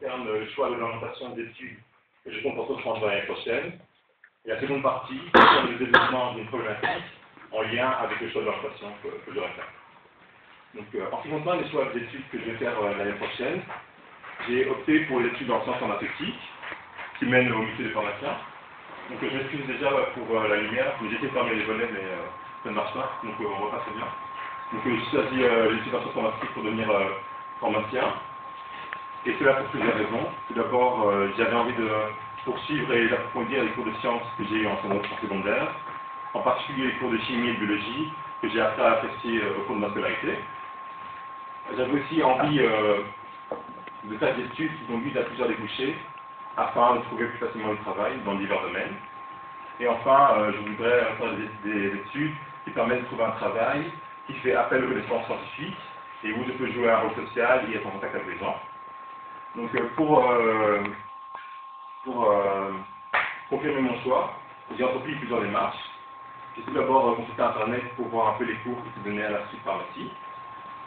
concerne le choix de l'orientation des études que je compte entreprendre dans l'année prochaine. Et la seconde partie concerne le développement d'une problématique en lien avec le choix de l'orientation que j'aurais fait. Donc, en ce qui concerne les choix d'études que je vais faire l'année prochaine, j'ai opté pour les études en sciences pharmaceutiques qui mènent au métier de pharmacien. Donc, je m'excuse déjà pour la lumière, mais j'ai essayé de fermer les volets, mais ça ne marche pas, donc on voit pas très bien. Donc, j'ai choisi les études en sciences pharmaceutiques pour devenir pharmacien. Et cela pour plusieurs raisons. Tout d'abord, j'avais envie de poursuivre et d'approfondir les cours de sciences que j'ai eu en secondaire, en particulier les cours de chimie et de biologie que j'ai appris à apprécier au cours de ma scolarité. J'avais aussi envie de faire des études qui conduisent à plusieurs débouchés afin de trouver plus facilement du travail dans divers domaines. Et enfin, je voudrais faire des études qui permettent de trouver un travail qui fait appel aux connaissances scientifiques et où je peux jouer un rôle social et être en contact avec les gens. Donc pour confirmer mon choix, j'ai entrepris plusieurs démarches. J'ai tout d'abord consulté Internet pour voir un peu les cours qui se donnaient à l'Institut de pharmacie.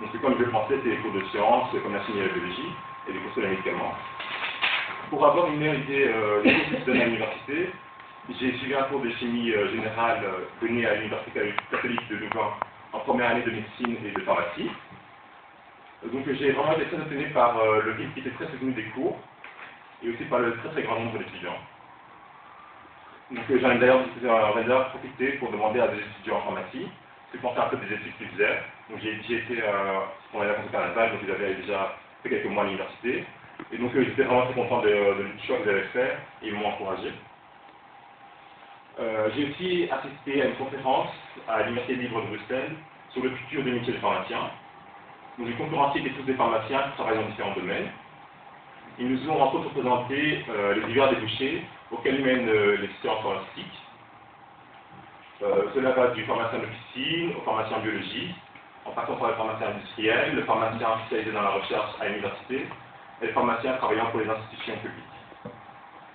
Donc comme je le pensais, c'est les cours de sciences, comme la chimie et la biologie, et les cours sur les médicaments. Pour avoir une meilleure idée des cours qui se donnent à l'université, j'ai suivi un cours de chimie générale donné à l'Université catholique de Louvain en première année de médecine et de pharmacie. Donc j'ai vraiment été très étonné par le rythme qui était très soutenu des cours, et aussi par le très grand nombre d'étudiants. Donc j'en ai d'ailleurs profité pour demander à des étudiants en pharmacie ce qu'ils pensaient un peu des études qu'ils faisaient. Donc j'ai été pendant les vacances carnavales, donc ils avaient déjà fait quelques mois à l'université. Et donc j'étais vraiment très content du choix qu'ils avaient fait, et ils m'ont encouragé. J'ai aussi assisté à une conférence à l'Université libre de Bruxelles sur le futur des métiers de pharmacien. Donc les conférenciers étaient tous des pharmaciens qui travaillent dans différents domaines. Ils nous ont entre autres présenté les divers débouchés auxquels mènent les sciences pharmaceutiques. Cela va du pharmacien d'officine au pharmacien biologie, en passant par le pharmacien industriel, le pharmacien spécialisé dans la recherche à l'université et le pharmacien travaillant pour les institutions publiques.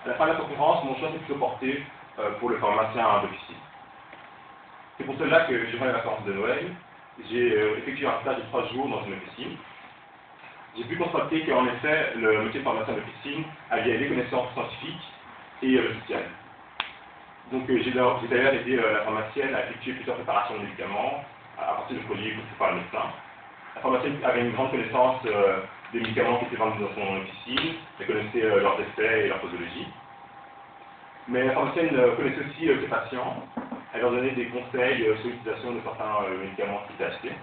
À la fin de la conférence, mon choix s'est plutôt porté pour le pharmacien d'officine. C'est pour cela que, durant les vacances de Noël, j'ai effectué un stage de 3 jours dans une officine. J'ai pu constater qu'en effet, le métier de pharmacien d'officine alliait les connaissances scientifiques et le social. Donc j'ai d'ailleurs aidé la pharmacienne à effectuer plusieurs préparations de médicaments à partir de produits conçus par le médecin. La pharmacienne avait une grande connaissance des médicaments qui étaient vendus dans son officine, elle connaissait leurs effets et leur posologie. Mais la pharmacienne connaissait aussi ses patients, elle leur donnait des conseils sur l'utilisation de certains médicaments qu'ils étaient achetés.